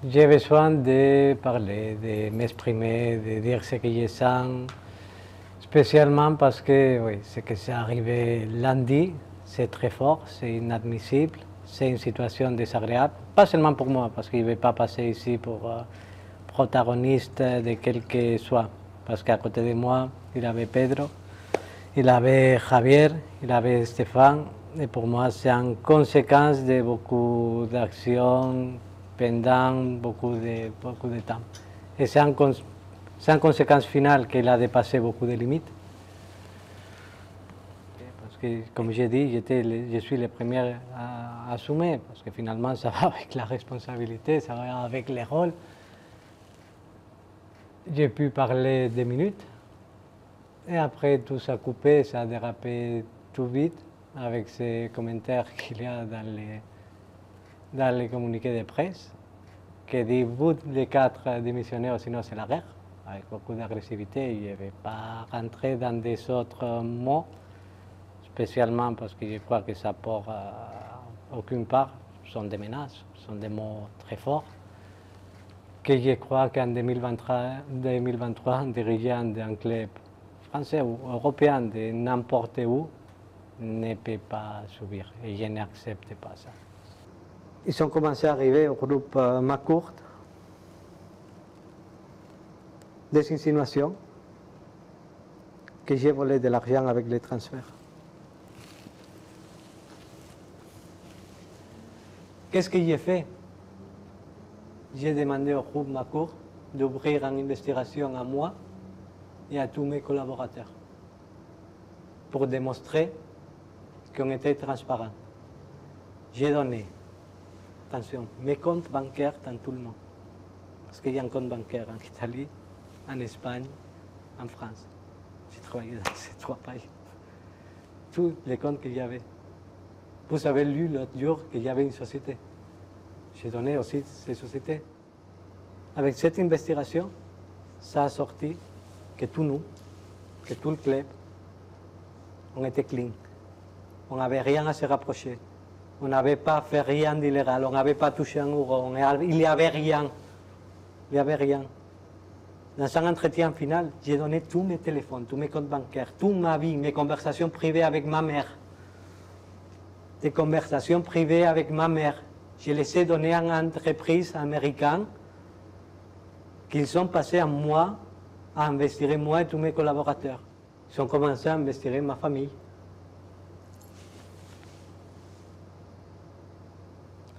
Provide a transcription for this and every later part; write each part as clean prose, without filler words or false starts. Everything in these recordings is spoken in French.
J'ai besoin de parler, de m'exprimer, de dire ce que je sens, spécialement parce que oui, ce qui s'est arrivé lundi, c'est très fort, c'est inadmissible, c'est une situation désagréable, pas seulement pour moi, parce que je ne vais pas passer ici pour protagoniste de quel que soit, parce qu'à côté de moi, il y avait Pedro, il y avait Javier, il y avait Stéphane, et pour moi, c'est en conséquence de beaucoup d'actions pendant beaucoup de temps. Et c'est en conséquence finale qu'il a dépassé beaucoup de limites. Parce que, comme j'ai dit, je suis le premier à assumer, parce que finalement, ça va avec la responsabilité, ça va avec les rôles. J'ai pu parler 2 minutes, et après tout s'est coupé, ça a dérapé tout vite, avec ces commentaires qu'il y a dans les communiqués de presse, qui dit vous les 4 démissionnaires, sinon c'est la guerre, avec beaucoup d'agressivité. Je ne vais pas rentrer dans des autres mots, spécialement parce que je crois que ça porte aucune part, ce sont des menaces, ce sont des mots très forts, que je crois qu'en 2023, un dirigeant d'un club français ou européen de n'importe où ne peut pas subir, et je n'accepte pas ça. Ils ont commencé à arriver au groupe McCourt, des insinuations que j'ai volé de l'argent avec les transferts. Qu'est-ce que j'ai fait? J'ai demandé au groupe McCourt d'ouvrir une investigation à moi et à tous mes collaborateurs pour démontrer qu'on était transparents. J'ai donné, attention, mes comptes bancaires dans tout le monde. Parce qu'il y a un compte bancaire en Italie, en Espagne, en France. J'ai travaillé dans ces 3 pays. Tous les comptes qu'il y avait. Vous avez lu l'autre jour qu'il y avait une société. J'ai donné aussi ces sociétés. Avec cette investigation, ça a sorti que tout nous, que tout le club, on était clean. On n'avait rien à se rapprocher. On n'avait pas fait rien d'illégal. On n'avait pas touché un euro. Il n'y avait rien. Il n'y avait rien. Dans un entretien final, j'ai donné tous mes téléphones, tous mes comptes bancaires, toute ma vie, mes conversations privées avec ma mère. Des conversations privées avec ma mère. Je les ai données à une entreprise américaine qu'ils ont passé à moi, à investir moi et tous mes collaborateurs. Ils ont commencé à investir ma famille.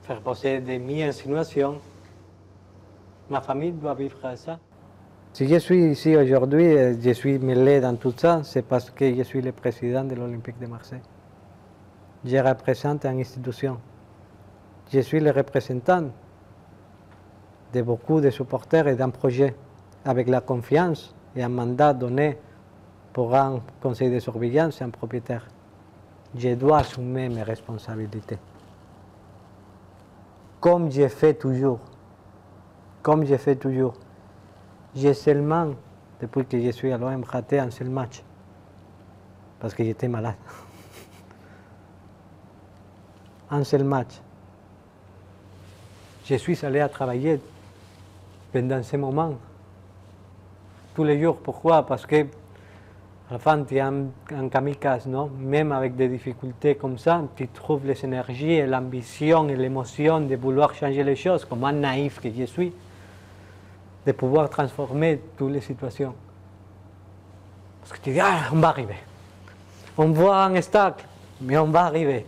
Faire poser des insinuations. Ma famille doit vivre ça. Si je suis ici aujourd'hui, je suis mêlé dans tout ça, c'est parce que je suis le président de l'Olympique de Marseille. Je représente une institution. Je suis le représentant de beaucoup de supporters et d'un projet, avec la confiance et un mandat donné pour un conseil de surveillance et un propriétaire. Je dois assumer mes responsabilités. Comme j'ai fait toujours. Comme j'ai fait toujours. J'ai seulement, depuis que je suis à l'OM, raté un seul match. Parce que j'étais malade. Un seul match. Je suis allé à travailler pendant ce moment. Tous les jours. Pourquoi? Parce que à la fin, tu es un kamikaze, non? Même avec des difficultés comme ça, tu trouves les énergies et l'ambition et l'émotion de vouloir changer les choses, comme un naïf que je suis, de pouvoir transformer toutes les situations. Parce que tu dis, ah, on va arriver. On voit un obstacle, mais on va arriver.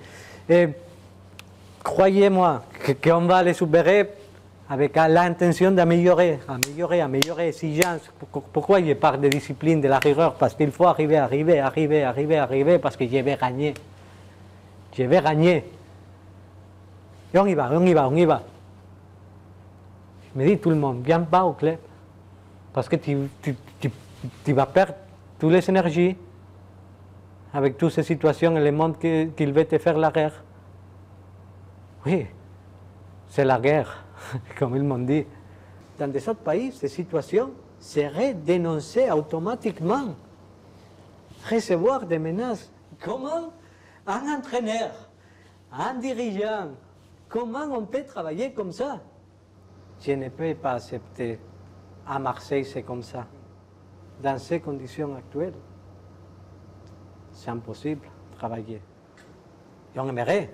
Et croyez-moi qu'on va les supérer avec l'intention d'améliorer, améliorer, exigence. Pourquoi je parle de discipline, de la rigueur? Parce qu'il faut arriver, parce que je vais gagner. Je vais gagner. Et on y va. Je me dis tout le monde, viens pas au club. Parce que tu vas perdre toutes les énergies avec toutes ces situations et le monde qu'il veut te faire la guerre. Oui, c'est la guerre, comme ils m'ont dit. Dans des autres pays, ces situations seraient dénoncées automatiquement. Recevoir des menaces. Comment un entraîneur, un dirigeant, comment on peut travailler comme ça? Je ne peux pas accepter. À Marseille, c'est comme ça. Dans ces conditions actuelles, c'est impossible de travailler. Et on aimerait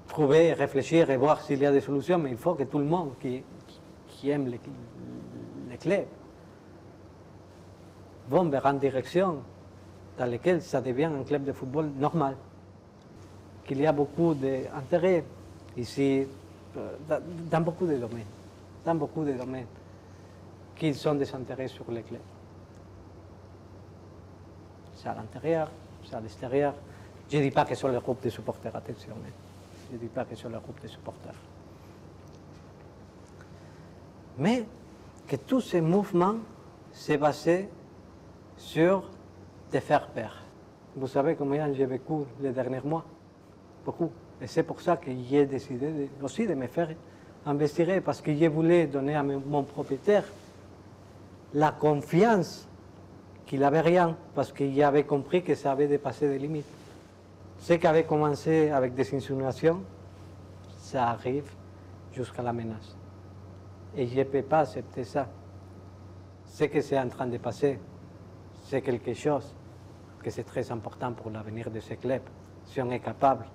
trouver, réfléchir et voir s'il y a des solutions, mais il faut que tout le monde qui aime les clubs vont vers une direction dans laquelle ça devient un club de football normal. Qu'il y a beaucoup d'intérêts ici, dans beaucoup de domaines. Dans beaucoup de domaines, qui sont des intérêts sur les clubs. C'est à l'intérieur, c'est à l'extérieur. Je ne dis pas que sur le groupe de supporters, attention. Je ne dis pas que sur le groupe de supporters. Mais que tous ces mouvements s'est basé sur de faire peur. Vous savez combien j'ai vécu les derniers mois? Beaucoup. Et c'est pour ça que j'ai décidé aussi de me faire investir, parce que je voulais donner à mon propriétaire la confiance qu'il n'avait rien, parce qu'il avait compris que ça avait dépassé des limites. Ce qui avait commencé avec des insinuations, ça arrive jusqu'à la menace. Et je ne peux pas accepter ça. Ce que c'est en train de passer, c'est quelque chose que c'est très important pour l'avenir de ce club, si on est capable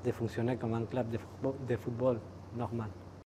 de fonctionner comme un club de football normal.